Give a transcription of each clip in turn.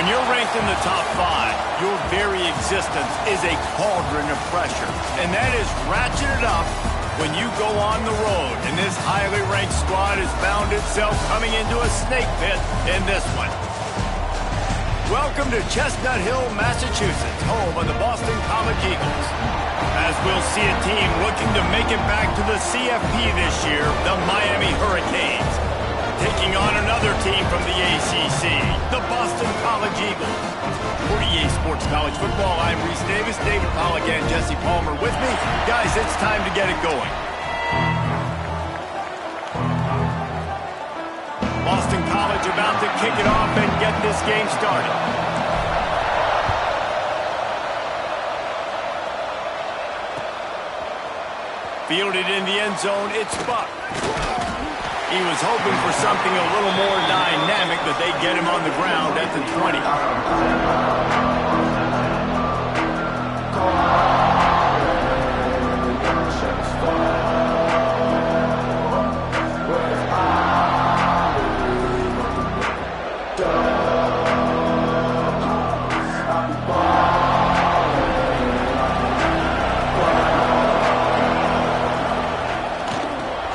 When you're ranked in the top 5, your very existence is a cauldron of pressure. And that is ratcheted up when you go on the road. And this highly ranked squad has found itself coming into a snake pit in this one. Welcome to Chestnut Hill, Massachusetts, home of the Boston College Eagles. As we'll see a team looking to make it back to the CFP this year, the Miami Hurricanes. Taking on another team from the ACC, the Boston College Eagles. For EA Sports College Football, I'm Reese Davis, David Pollack, and Jesse Palmer with me. Guys, it's time to get it going. Boston College about to kick it off and get this game started. Fielded in the end zone, it's Buck. He was hoping for something a little more dynamic, but they get him on the ground at the 20.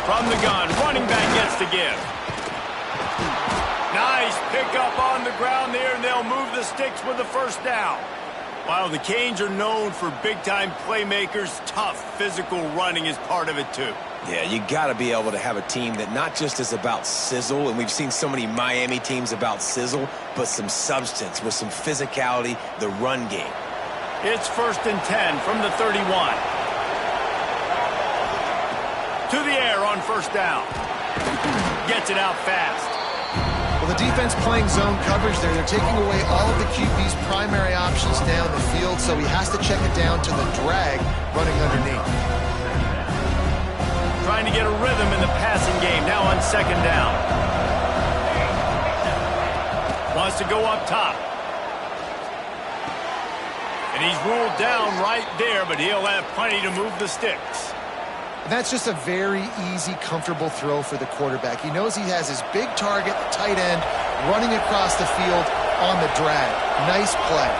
From the gun, running back gets to give. Nice pickup on the ground there, and they'll move the sticks with the first down. While the Canes are known for big-time playmakers, tough physical running is part of it too. Yeah, you got to be able to have a team that not just is about sizzle, and we've seen so many Miami teams about sizzle, but some substance with some physicality, the run game. It's 1st and 10 from the 31. To the air on first down. Gets it out fast. Well, the defense playing zone coverage there. They're taking away all of the QB's primary options down the field, so he has to check it down to the drag running underneath. Trying to get a rhythm in the passing game, now on 2nd down. Wants to go up top. And he's ruled down right there, but he'll have plenty to move the sticks. And that's just a very easy, comfortable throw for the quarterback. He knows he has his big target, the tight end, running across the field on the drag. Nice play.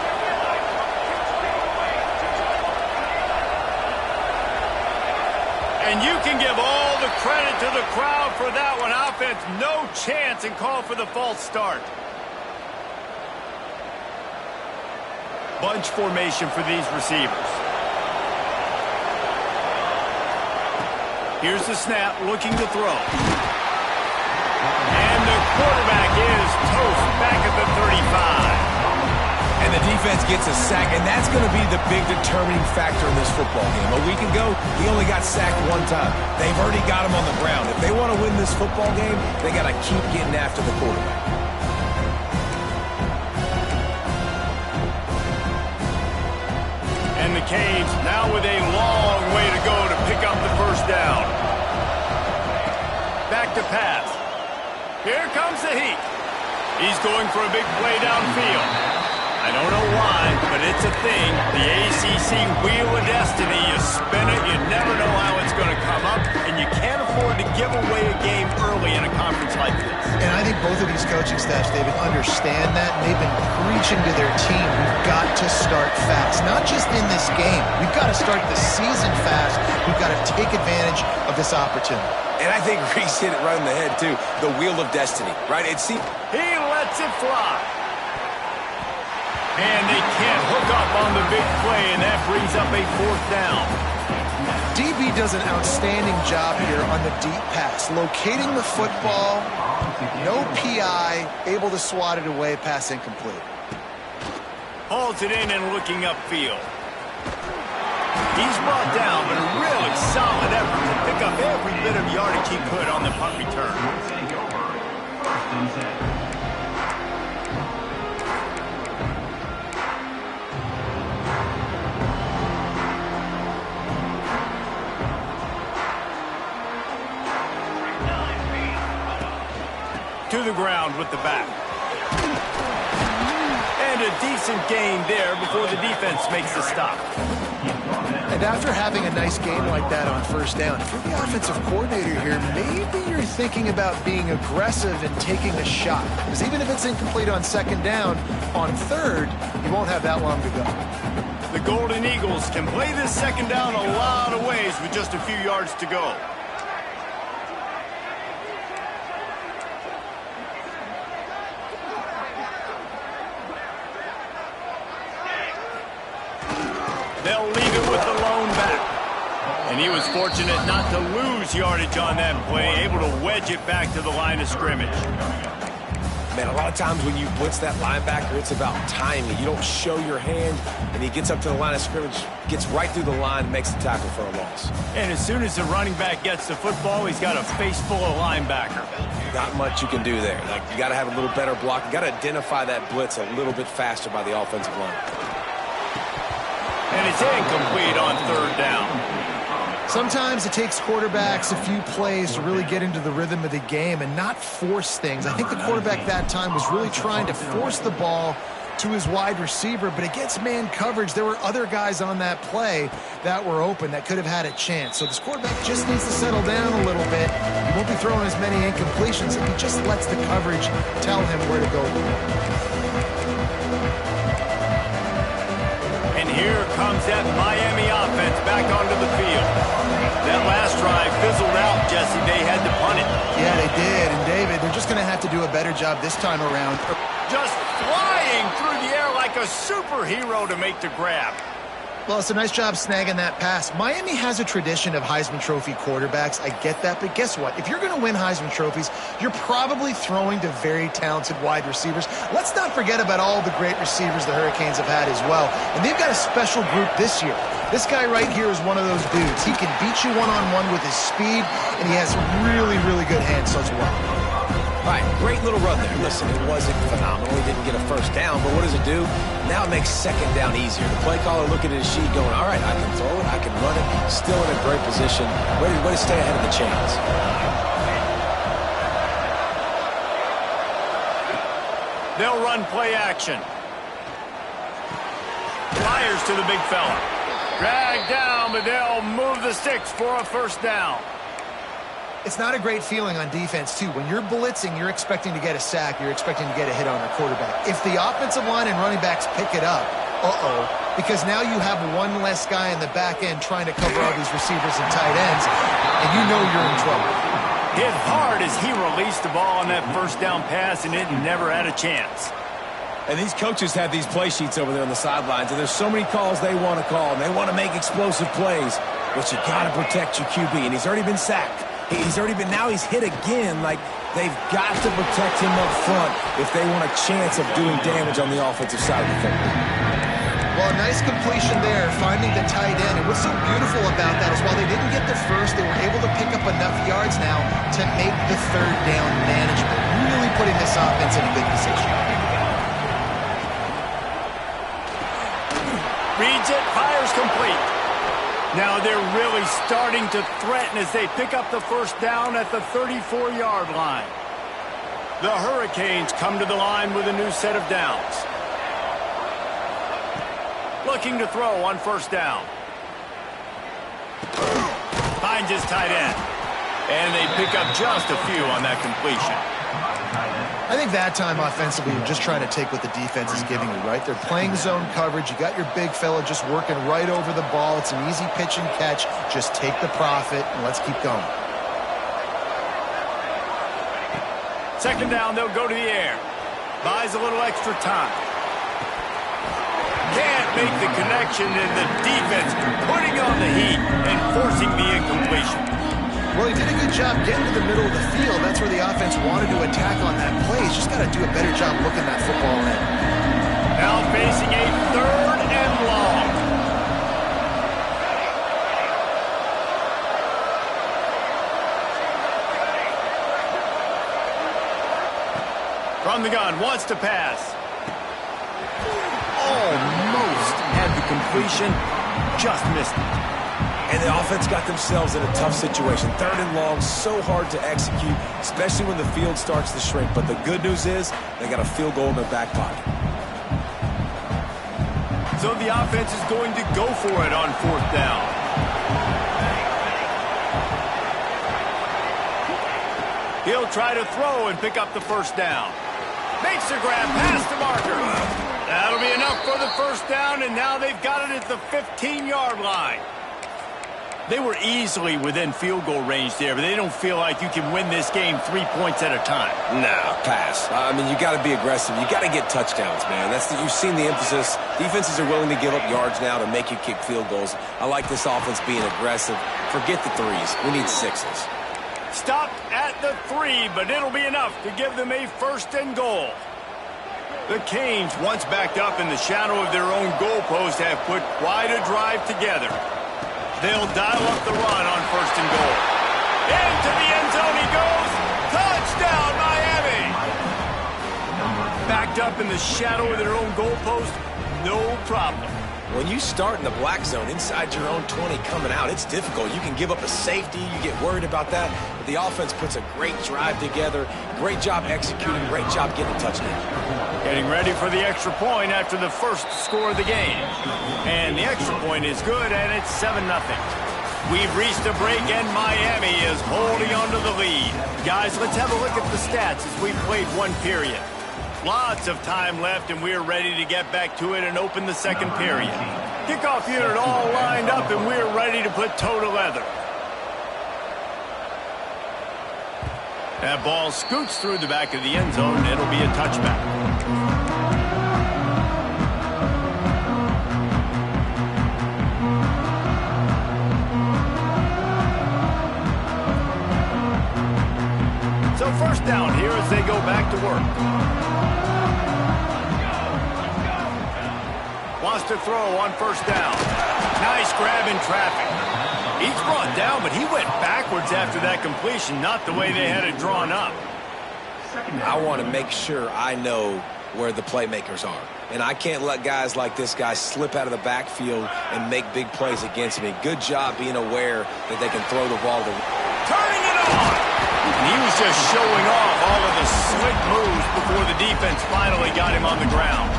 And you can give all the credit to the crowd for that one. Offense, no chance, and call for the false start. Bunch formation for these receivers. Here's the snap, looking to throw. And the quarterback is toast back at the 35. And the defense gets a sack, and that's going to be the big determining factor in this football game. A week ago, he only got sacked one time. They've already got him on the ground. If they want to win this football game, they got to keep getting after the quarterback. And the Canes now with a long way to go to pick up the first down. Back to pass. Here comes the heat. He's going for a big play downfield. I don't know why, but it's a thing. The ACC Wheel of Destiny. You spin it, you never know how it's going to come up, and you can't afford to give away a game early in a conference like this. And I think both of these coaching staffs, David, understand that, and they've been preaching to their team, we've got to start fast. Not just in this game. We've got to start the season fast. We've got to take advantage of this opportunity. And I think Reese hit it right on the head, too. The Wheel of Destiny, right? He lets it fly. And they can't hook up on the big play, and that brings up a 4th down. DB does an outstanding job here on the deep pass. Locating the football, no PI, able to swat it away, pass incomplete. Hauls it in and looking upfield. He's brought down, but a really solid effort to pick up every bit of yardage he could on the punt return. To the ground with the back. And and a decent gain there before the defense makes the stop. And after having a nice game like that on first down, if you're the offensive coordinator here, maybe you're thinking about being aggressive and taking a shot. Because even if it's incomplete on second down, on third, you won't have that long to go. The Golden Eagles can play this second down a lot of ways with just a few yards to go. They'll leave it with the lone back. And he was fortunate not to lose yardage on that play, able to wedge it back to the line of scrimmage. Man, a lot of times when you blitz that linebacker, it's about timing. You don't show your hand, and he gets up to the line of scrimmage, gets right through the line, and makes the tackle for a loss. And as soon as the running back gets the football, he's got a face full of linebacker. Not much you can do there. Like, you got to have a little better block. You got to identify that blitz a little bit faster by the offensive line. And it's incomplete on third down. Sometimes it takes quarterbacks a few plays to really get into the rhythm of the game and not force things. I think the quarterback that time was really trying to force the ball to his wide receiver, but against man coverage, there were other guys on that play that were open that could have had a chance. So this quarterback just needs to settle down a little bit. He won't be throwing as many incompletions if he just lets the coverage tell him where to go. And here comes that Miami offense back onto the field. That last drive fizzled out, Jesse. They had to punt it. Yeah, they did. And David, they're just going to have to do a better job this time around. Just flying through the air like a superhero to make the grab. Well, it's a nice job snagging that pass. Miami has a tradition of Heisman Trophy quarterbacks. I get that, but guess what? If you're going to win Heisman Trophies, you're probably throwing to very talented wide receivers. Let's not forget about all the great receivers the Hurricanes have had as well. And they've got a special group this year. This guy right here is one of those dudes. He can beat you one-on-one with his speed, and he has really, really good hands as well. All right, great little run there. Listen, it wasn't phenomenal. He didn't get a first down, but what does it do? Now it makes second down easier. The play caller looking at his sheet going, all right, I can throw it, I can run it. Still in a great position. Way to stay ahead of the chains. They'll run play action. Flyers to the big fella. Dragged down, but they'll move the sticks for a first down. It's not a great feeling on defense, too. When you're blitzing, you're expecting to get a sack. You're expecting to get a hit on the quarterback. If the offensive line and running backs pick it up, because now you have one less guy in the back end trying to cover all these receivers and tight ends, and you know you're in trouble. Hit hard as he released the ball on that first down pass, and it never had a chance. And these coaches have these play sheets over there on the sidelines, and there's so many calls they want to call, and they want to make explosive plays, but you got to protect your QB, and he's already been sacked. Now he's hit again. Like, they've got to protect him up front if they want a chance of doing damage on the offensive side of the football. Well, a nice completion there, finding the tight end. And what's so beautiful about that is while they didn't get the first, they were able to pick up enough yards now to make the third down manageable, really putting this offense in a good position. Reads it, fires complete. Now they're really starting to threaten as they pick up the first down at the 34-yard line. The Hurricanes come to the line with a new set of downs. Looking to throw on first down. Finds his tight end. And they pick up just a few on that completion. I think that time offensively, you're just trying to take what the defense is giving you, right? They're playing zone coverage. You got your big fella just working right over the ball. It's an easy pitch and catch. Just take the profit, and let's keep going. Second down, they'll go to the air. Buys a little extra time. Can't make the connection, and the defense putting on the heat and forcing the incompletion. Well, he did a good job getting to the middle of the field. That's where the offense wanted to attack on that play. He's just got to do a better job looking that football in. Now facing a third and long. From the gun, wants to pass. Almost had the completion, just missed it. And the offense got themselves in a tough situation. Third and long, so hard to execute, especially when the field starts to shrink. But the good news is they got a field goal in their back pocket. So the offense is going to go for it on 4th down. He'll try to throw and pick up the 1st down. Makes the grab past the marker. That'll be enough for the 1st down, and now they've got it at the 15-yard line. They were easily within field goal range there, but they don't feel like you can win this game 3 points at a time. No, pass. I mean, you got to be aggressive. You got to get touchdowns, man. You've seen the emphasis. Defenses are willing to give up yards now to make you kick field goals. I like this offense being aggressive. Forget the 3s. We need 6s. Stopped at the 3, but it'll be enough to give them a 1st and goal. The Canes, once backed up in the shadow of their own goalpost, have put quite a drive together. They'll dial up the run on 1st and goal. Into the end zone he goes. Touchdown, Miami! Backed up in the shadow of their own goalpost, no problem. When you start in the black zone inside your own 20 coming out, it's difficult. You can give up a safety. You get worried about that. But the offense puts a great drive together. Great job executing. Great job getting a touchdown. Getting ready for the extra point after the first score of the game. And the extra point is good, and it's 7-0. We've reached a break, and Miami is holding on to the lead. Guys, let's have a look at the stats as we've played one period. Lots of time left, and we're ready to get back to it and open the second period. Kickoff unit all lined up, and we're ready to put toe to leather. That ball scoots through the back of the end zone, and it'll be a touchback. So 1st down here as they go back to work. Wants to throw on 1st down. Nice grab in traffic. He's brought down, but he went backwards after that completion, not the way they had it drawn up. I want to make sure I know where the playmakers are. And I can't let guys like this guy slip out of the backfield and make big plays against me. Good job being aware that they can throw the ball to... Turning it on! And he was just showing off all of the slick moves before the defense finally got him on the ground.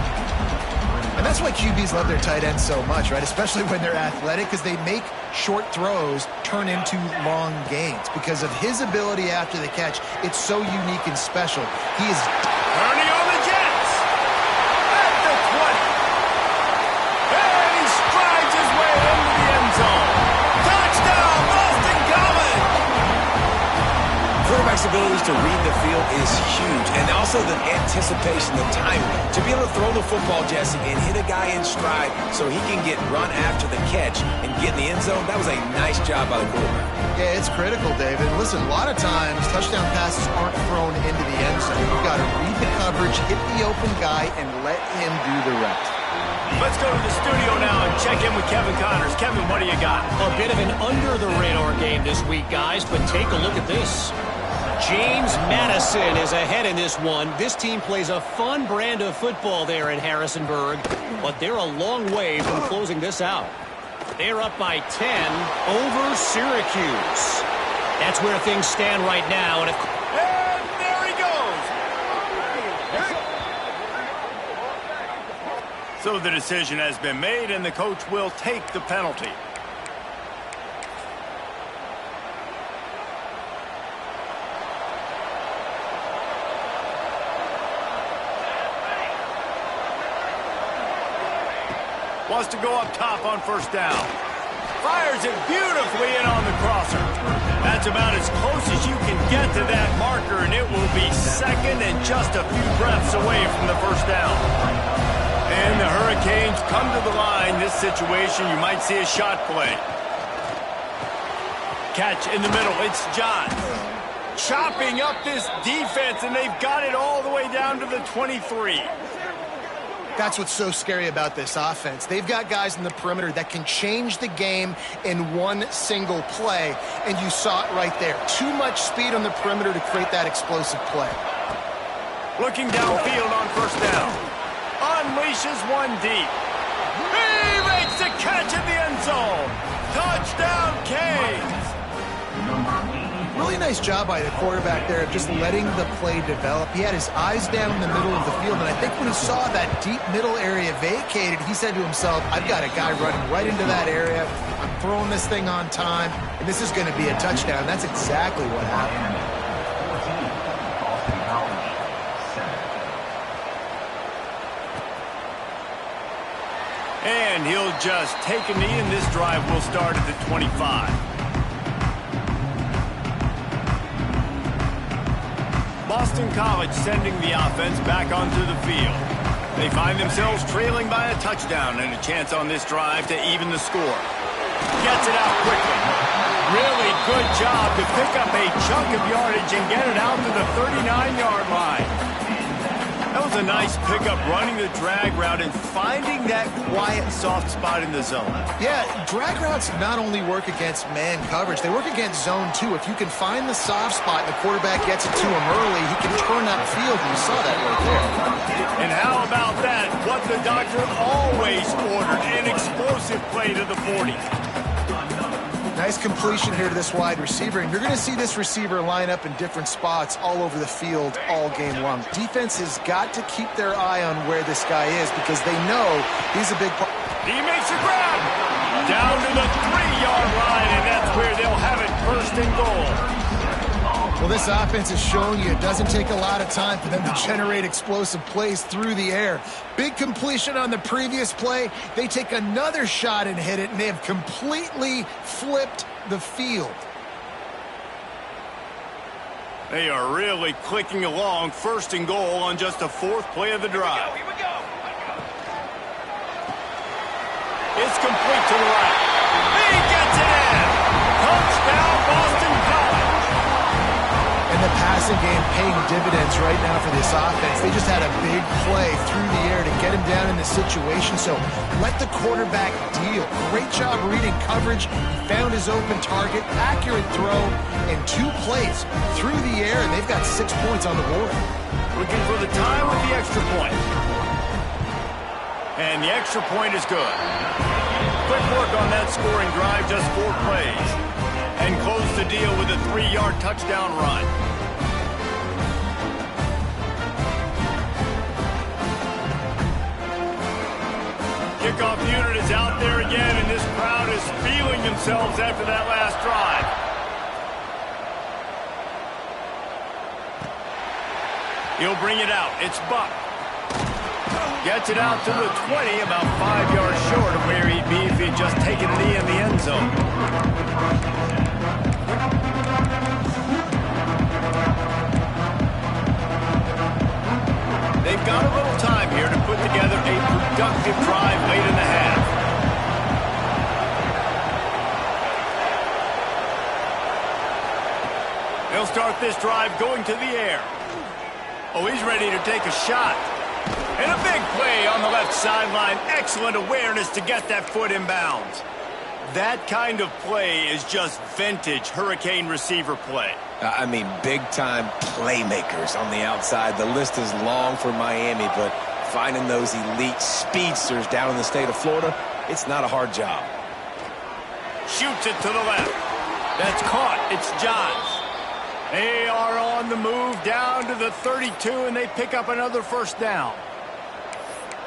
And that's why QBs love their tight ends so much, right? Especially when they're athletic, because they make short throws turn into long gains. Because of his ability after the catch, it's so unique and special. He is turning on the Jets at the 20. And he strides his way into the end zone. Touchdown, Boston College! Quarterback's ability to read the field is huge. And also the anticipation, the timing. To be able to throw the football, Jesse, and hit a guy in stride so he can get run after the catch and get in the end zone, that was a nice job by the quarterback. Yeah, it's critical, David. Listen, a lot of times touchdown passes aren't thrown into the end zone. You've got to read the coverage, hit the open guy, and let him do the rest. Let's go to the studio now and check in with Kevin Connors. Kevin, what do you got? A bit of an under-the-radar game this week, guys, but take a look at this. James Madison is ahead in this one. This team plays a fun brand of football there in Harrisonburg, but they're a long way from closing this out. They're up by 10 over Syracuse. That's where things stand right now. And there he goes. So the decision has been made, and the coach will take the penalty. Wants to go up top on 1st down. Fires it beautifully in on the crosser. That's about as close as you can get to that marker, and it will be 2nd and just a few breaths away from the 1st down. And the Hurricanes come to the line. This situation, you might see a shot play. Catch in the middle. It's John. Chopping up this defense, and they've got it all the way down to the 23. That's what's so scary about this offense. They've got guys in the perimeter that can change the game in one single play, and you saw it right there. Too much speed on the perimeter to create that explosive play. Looking downfield on 1st down. Unleashes one deep. He makes the catch in the end zone. Touchdown, Canes. Really Really nice job by the quarterback there of just letting the play develop. He had his eyes down in the middle of the field, and I think when he saw that deep middle area vacated, he said to himself, I've got a guy running right into that area. I'm throwing this thing on time, and this is going to be a touchdown. That's exactly what happened. And he'll just take a knee, and this drive will start at the 25. Boston College sending the offense back onto the field. They find themselves trailing by a touchdown and a chance on this drive to even the score. Gets it out quickly. Really good job to pick up a chunk of yardage and get it out to the 39-yard line. That was a nice pickup, running the drag route and finding that quiet, soft spot in the zone. Yeah, drag routes not only work against man coverage, they work against zone too. If you can find the soft spot and the quarterback gets it to him early, he can turn that field, and you saw that right there. And how about that? What the doctor always ordered, an explosive play to the 40. Nice completion here to this wide receiver, and you're going to see this receiver line up in different spots all over the field all game long. Defense has got to keep their eye on where this guy is because they know he's a big part. He makes a grab down to the 3-yard line, and that's where they'll have it, first and goal. Well, this offense is showing you it doesn't take a lot of time for them to generate explosive plays through the air. Big completion on the previous play. They take another shot and hit it, and they have completely flipped the field. They are really clicking along, first and goal on just the 4th play of the drive. Here we go. It's complete to the right. He gets it in. Touchdown, Boston College. And the passing game paying dividends right now for this offense. They just had a big play through the air to get him down in the situation. So let the quarterback deal. Great job reading coverage. He found his open target, accurate throw, and 2 plays through the air, and they've got 6 points on the board. Looking for the time with the extra point. And the extra point is good. Quick work on that scoring drive, just 4 plays. And close the deal with a 3-yard touchdown run. Kickoff unit is out there again, and this crowd is feeling themselves after that last drive. He'll bring it out. It's Buck. Gets it out to the 20, about 5 yards short of where he'd be if he'd just taken a knee in the end zone. They've got a little time here to put together a productive drive late in the half. They'll start this drive going to the air. Oh, he's ready to take a shot. And a big play on the left sideline. Excellent awareness to get that foot in bounds. That kind of play is just vintage Hurricane receiver play. I mean, big-time playmakers on the outside. The list is long for Miami, but finding those elite speedsters down in the state of Florida, it's not a hard job. Shoots it to the left. That's caught. It's Johns. They are on the move down to the 32, and they pick up another first down.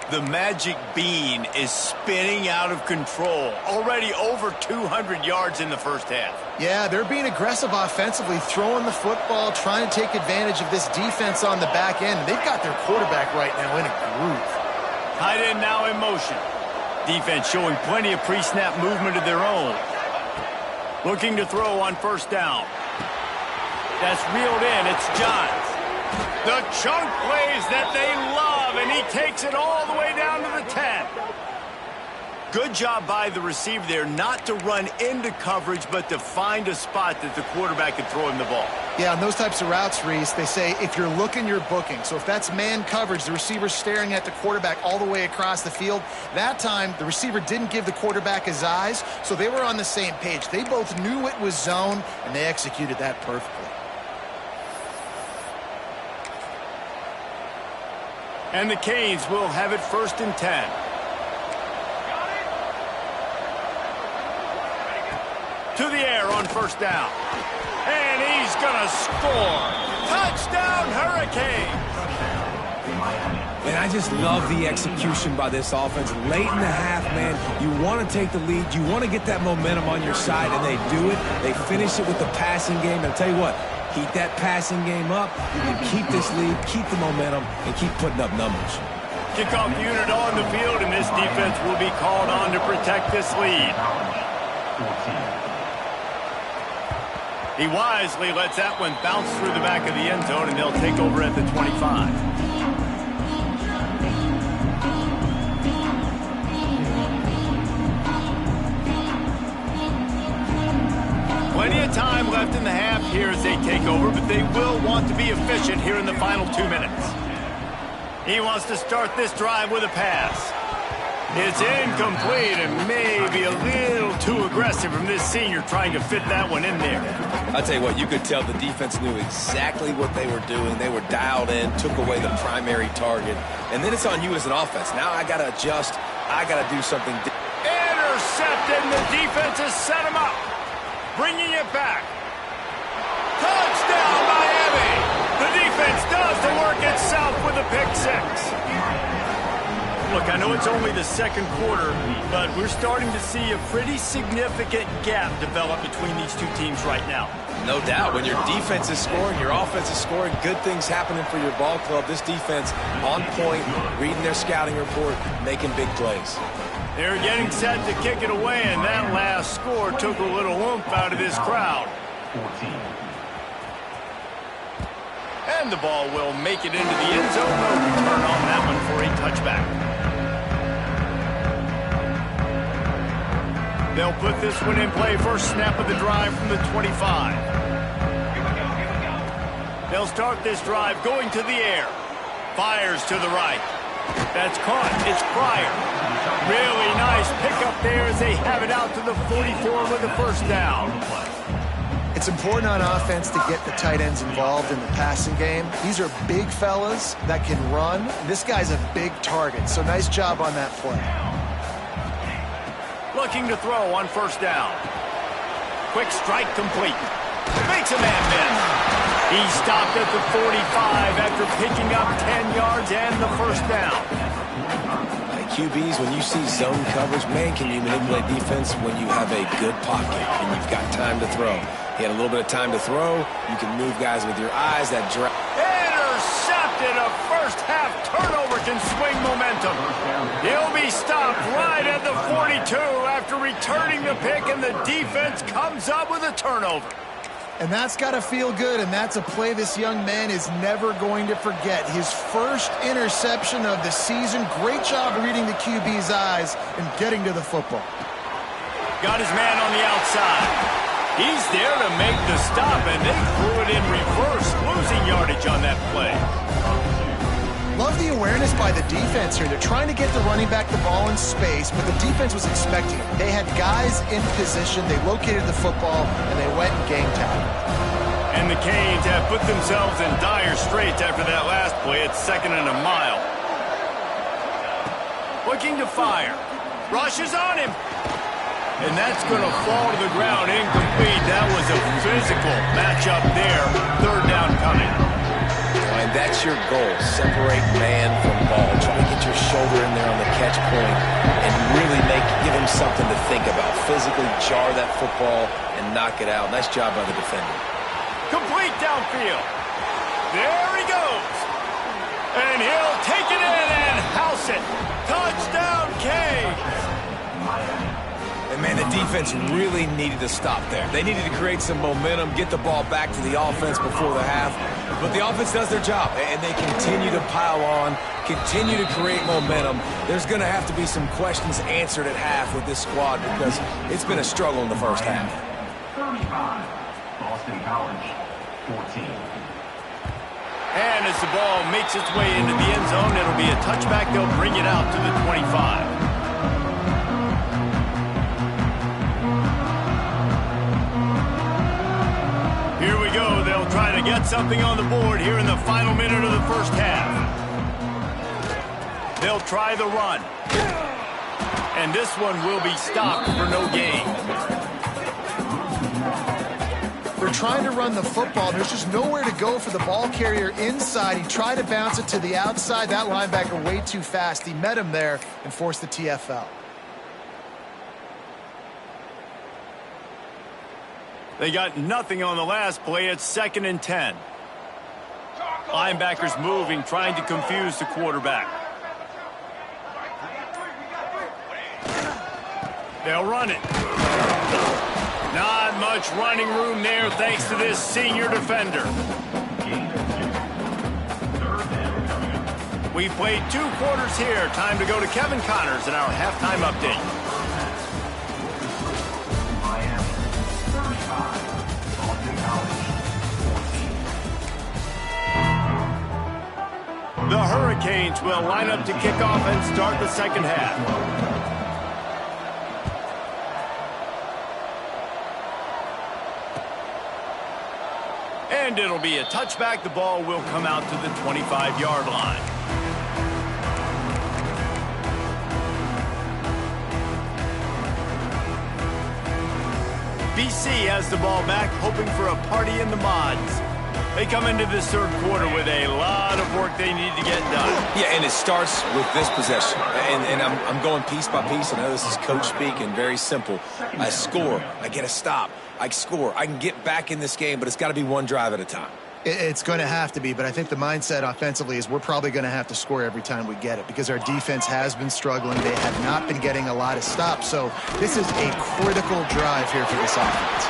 The magic bean is spinning out of control. Already over 200 yards in the first half. Yeah, they're being aggressive offensively, throwing the football, trying to take advantage of this defense on the back end. They've got their quarterback right now in a groove. Tight end now in motion. Defense showing plenty of pre-snap movement of their own. Looking to throw on first down. That's reeled in. It's Johns. The chunk plays that they love, and he takes it all the way down to the 10. Good job by the receiver there not to run into coverage, but to find a spot that the quarterback can throw him the ball. Yeah, on those types of routes, Reese, they say if you're looking, you're booking. So if that's man coverage, the receiver's staring at the quarterback all the way across the field. That time, the receiver didn't give the quarterback his eyes, so they were on the same page. They both knew it was zone, and they executed that perfectly. And the Canes will have it first and 10. To the air on on first down. And he's going to score. Touchdown, Hurricane. And I just love the execution by this offense. Late in the half, man, you want to take the lead. You want to get that momentum on your side, and they do it. They finish it with the passing game. And I'll tell you what, keep that passing game up. You can keep this lead, keep the momentum, and keep putting up numbers. Kickoff unit on the field, and this defense will be called on to protect this lead. He wisely lets that one bounce through the back of the end zone, and they'll take over at the 25. Plenty of time left in the half here as they take over, but they will want to be efficient here in the final 2 minutes. He wants to start this drive with a pass. It's incomplete and maybe a little too aggressive from this senior trying to fit that one in there. I'll tell you what, you could tell the defense knew exactly what they were doing. They were dialed in, took away the primary target. And then it's on you as an offense. Now I got to adjust. I got to do something. Intercepted, and the defense has set him up. Bringing it back. Touchdown, Miami. The defense does the work itself with a pick six. Look, I know it's only the second quarter, but we're starting to see a pretty significant gap develop between these two teams right now. No doubt. When your defense is scoring, your offense is scoring, good things happening for your ball club. This defense on point, reading their scouting report, making big plays. They're getting set to kick it away, and that last score took a little oomph out of this crowd. 14. And the ball will make it into the end zone. No return on that one for a touchback. They'll put this one in play. First snap of the drive from the 25. They'll start this drive going to the air. Fires to the right. That's caught. It's Pryor. Really nice pickup there as they have it out to the 44 with the first down. It's important on offense to get the tight ends involved in the passing game. These are big fellas that can run. This guy's a big target, so nice job on that play. Looking to throw on first down. Quick strike complete. Makes a man miss. He stopped at the 45 after picking up 10 yards and the first down. QBs, when you see zone coverage, man, can you manipulate defense when you have a good pocket and you've got time to throw. He had a little bit of time to throw. You can move guys with your eyes. That drop. Intercepted. A first half turnover can swing momentum. He'll be stopped right at the 42 after returning the pick, and the defense comes up with a turnover. And that's got to feel good, and that's a play this young man is never going to forget. His first interception of the season. Great job reading the QB's eyes and getting to the football. Got his man on the outside. He's there to make the stop, and they threw it in reverse, losing yardage on that play. Love the awareness by the defense here. They're trying to get the running back the ball in space, but the defense was expecting it. They had guys in position, they located the football, and they went and game tackled. And the Canes have put themselves in dire straits after that last play. It's 2nd and a mile. Looking to fire. Rushes on him. And that's going to fall to the ground incomplete. That was a physical matchup there. Third down coming. And that's your goal. Separate man from ball. Try to get your shoulder in there on the catch point and really give him something to think about. Physically jar that football and knock it out. Nice job by the defender. Complete downfield. There he goes. And he'll take it in and house it. Touchdown, Canes. And, man, the defense really needed to stop there. They needed to create some momentum, get the ball back to the offense before the half. But the offense does their job, and they continue to pile on, continue to create momentum. There's going to have to be some questions answered at half with this squad because it's been a struggle in the first half. 35, Boston College, 14. And as the ball makes its way into the end zone, it'll be a touchback. They'll bring it out to the 25. Here we go. They'll try to get something on the board here in the final minute of the first half. They'll try the run. And this one will be stopped for no gain. They're trying to run the football. There's just nowhere to go for the ball carrier inside. He tried to bounce it to the outside. That linebacker way too fast. He met him there and forced the TFL. They got nothing on the last play. It's 2nd and 10. Linebackers moving, trying to confuse the quarterback. They'll run it. Not much running room there thanks to this senior defender. We played 2 quarters here. Time to go to Kevin Connors in our halftime update. Miami 35, Boston College 14. The Hurricanes will line up to kick off and start the second half. And it'll be a touchback. The ball will come out to the 25-yard line. BC has the ball back, hoping for a party in the mods. They come into this third quarter with a lot of work they need to get done. Yeah, and it starts with this possession. And I'm going piece by piece. I know this is coach speak and very simple. I score. I get a stop. I score. I can get back in this game, but it's got to be one drive at a time. It's going to have to be, but I think the mindset offensively is we're probably going to have to score every time we get it because our defense has been struggling. They have not been getting a lot of stops. So this is a critical drive here for this offense.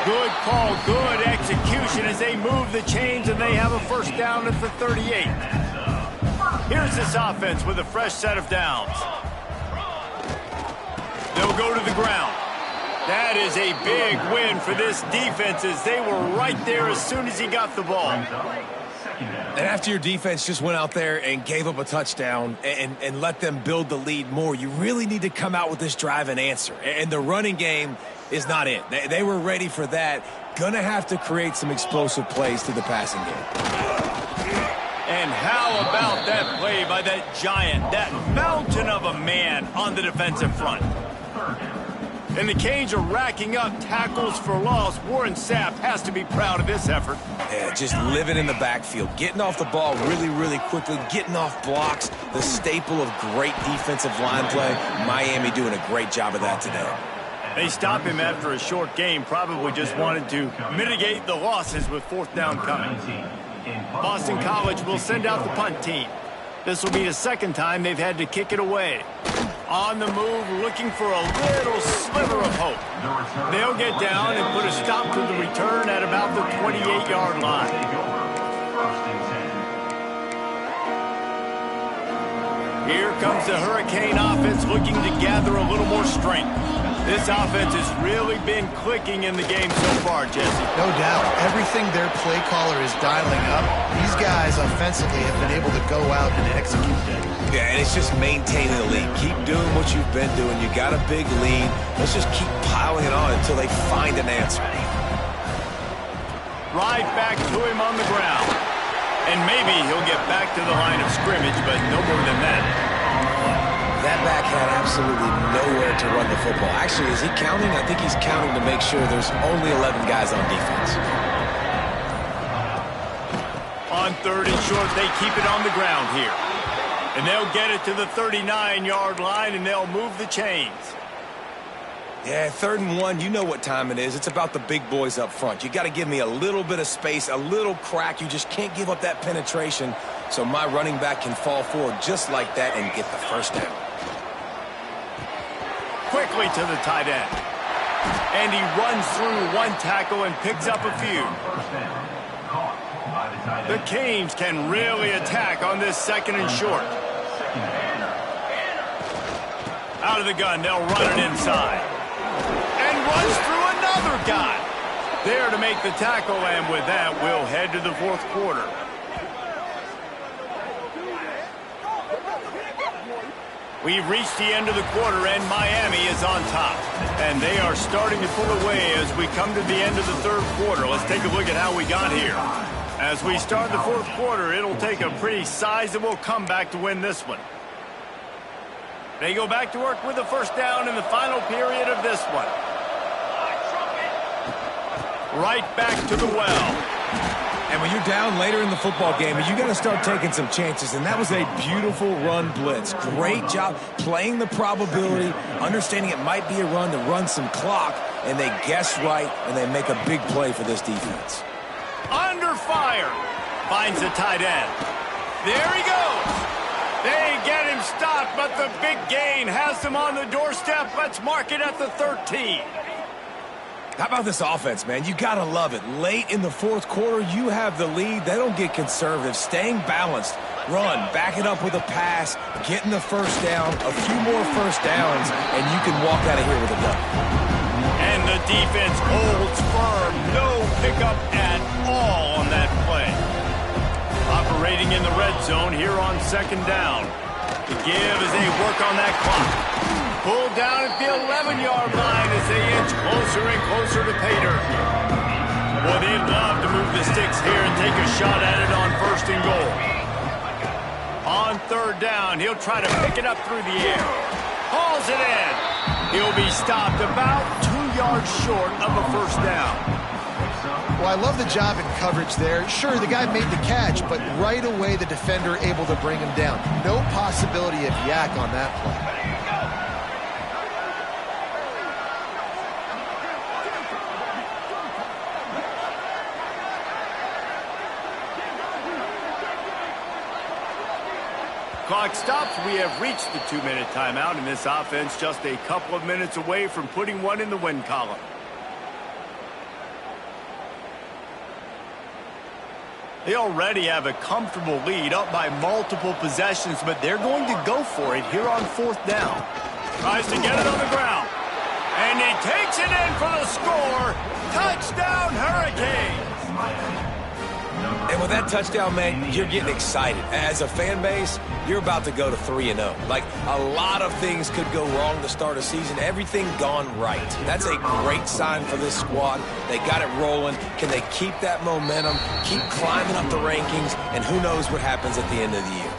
Good call, good execution as they move the chains and they have a first down at the 38. Here's this offense with a fresh set of downs. They'll go to the ground. That is a big win for this defense as they were right there as soon as he got the ball. And after your defense just went out there and gave up a touchdown and let them build the lead more, you really need to come out with this drive and answer. And the running game is not it. They were ready for that. Gonna have to create some explosive plays to the passing game. And how about that play by that giant, that mountain of a man on the defensive front? And the Canes are racking up tackles for loss. Warren Sapp has to be proud of this effort. Yeah, just living in the backfield, getting off the ball really, really quickly, getting off blocks, the staple of great defensive line play. Miami doing a great job of that today. They stop him after a short game, probably just wanted to mitigate the losses with 4th down coming. Boston College will send out the punt team. This will be the second time they've had to kick it away. On the move, looking for a little sliver of hope. They'll get down and put a stop to the return at about the 28-yard line. Here comes the Hurricane offense looking to gather a little more strength. This offense has really been clicking in the game so far, Jesse. No doubt. Everything their play caller is dialing up, these guys offensively have been able to go out and execute it. Yeah, and it's just maintaining the lead. Keep doing what you've been doing. You got a big lead. Let's just keep piling it on until they find an answer. Right back to him on the ground. And maybe he'll get back to the line of scrimmage, but no more than that. That back had absolutely nowhere to run the football. Actually, is he counting? I think he's counting to make sure there's only 11 guys on defense. On 3rd and short, they keep it on the ground here. And they'll get it to the 39-yard line, and they'll move the chains. Yeah, 3rd and 1, you know what time it is. It's about the big boys up front. You got to give me a little bit of space, a little crack. You just can't give up that penetration so my running back can fall forward just like that and get the first down. Quickly to the tight end. And he runs through one tackle and picks up a few. The Canes can really attack on this 2nd and short. Out of the gun, they'll run it inside. And runs through another guy. There to make the tackle, and with that, we'll head to the 4th quarter. We've reached the end of the quarter, and Miami is on top. And they are starting to pull away as we come to the end of the 3rd quarter. Let's take a look at how we got here. As we start the 4th quarter, it'll take a pretty sizable comeback to win this one. They go back to work with a first down in the final period of this one. right back to the well. And when you're down later in the football game, you got to start taking some chances, and that was a beautiful run blitz. Great job playing the probability, understanding it might be a run to run some clock, and they guess right, and they make a big play for this defense. Under fire. Finds the tight end. There he goes. They get him stopped, but the big gain has them on the doorstep. Let's mark it at the 13. How about this offense, man? You got to love it. Late in the fourth quarter, you have the lead. They don't get conservative. Staying balanced. Run, back it up with a pass, getting the first down, a few more first downs, and you can walk out of here with a dub. And the defense holds firm. No pickup at all on that play. Operating in the red zone here on second down. The give as they work on that clock. Pulled down at the 11-yard line as they inch closer and closer to pay dirt. Boy, they'd love to move the sticks here and take a shot at it on first and goal. On third down, he'll try to pick it up through the air. Hauls it in. He'll be stopped about 2 yards short of a first down. Well, I love the job in coverage there. Sure, the guy made the catch, but right away the defender able to bring him down. No possibility of yak on that play. Clock stops. We have reached the 2-minute timeout, and this offense just a couple of minutes away from putting one in the win column. They already have a comfortable lead, up by multiple possessions, but they're going to go for it here on fourth down. Tries to get it on the ground. And he takes it in for the score. Touchdown, Hurricanes! And with that touchdown, man, you're getting excited. As a fan base, you're about to go to 3-0. Like, a lot of things could go wrong to start a season. Everything gone right. That's a great sign for this squad. They got it rolling. Can they keep that momentum, keep climbing up the rankings, and who knows what happens at the end of the year.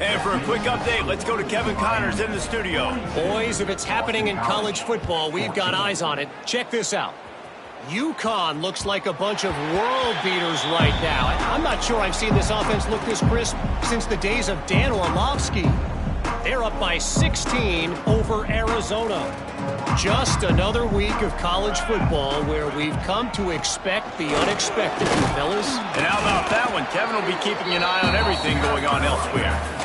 And for a quick update, let's go to Kevin Connors in the studio. Boys, if it's happening in college football, we've got eyes on it. Check this out. UConn looks like a bunch of world beaters right now. I'm not sure I've seen this offense look this crisp since the days of Dan Orlovsky. They're up by 16 over Arizona. Just another week of college football where we've come to expect the unexpected, fellas. And how about that one? Kevin will be keeping an eye on everything going on elsewhere.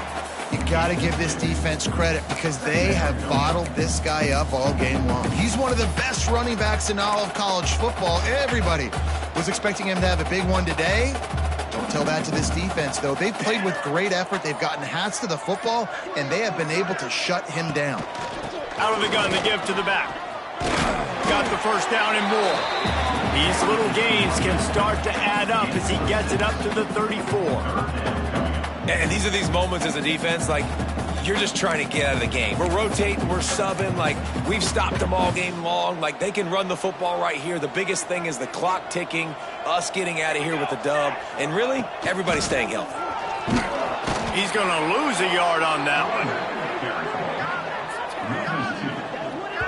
You got to give this defense credit because they have bottled this guy up all game long. He's one of the best running backs in all of college football. Everybody was expecting him to have a big one today. Don't tell that to this defense, though. They've played with great effort. They've gotten hats to the football, and they have been able to shut him down. Out of the gun, the give to the back. Got the first down and more. These little gains can start to add up as he gets it up to the 34. And these are these moments as a defense, like, you're just trying to get out of the game. We're rotating, we're subbing, like, we've stopped them all game long. Like, they can run the football right here. The biggest thing is the clock ticking, us getting out of here with the dub, and really, everybody staying healthy. He's going to lose a yard on that one.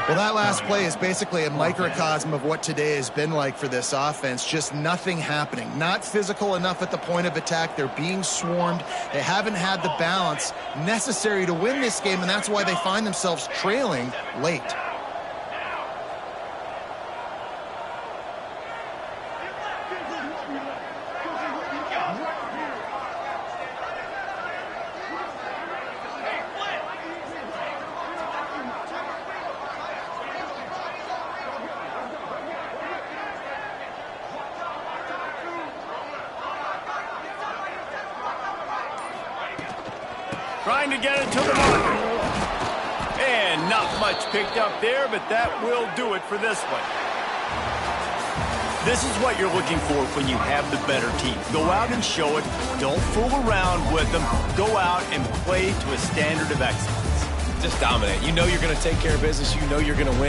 Well, that last play is basically a microcosm of what today has been like for this offense. Just nothing happening. Not physical enough at the point of attack. They're being swarmed. They haven't had the balance necessary to win this game, and that's why they find themselves trailing late. Trying to get it to the marker. And not much picked up there, but that will do it for this one. This is what you're looking for when you have the better team. Go out and show it. Don't fool around with them. Go out and play to a standard of excellence. Just dominate. You know you're going to take care of business. You know you're going to win.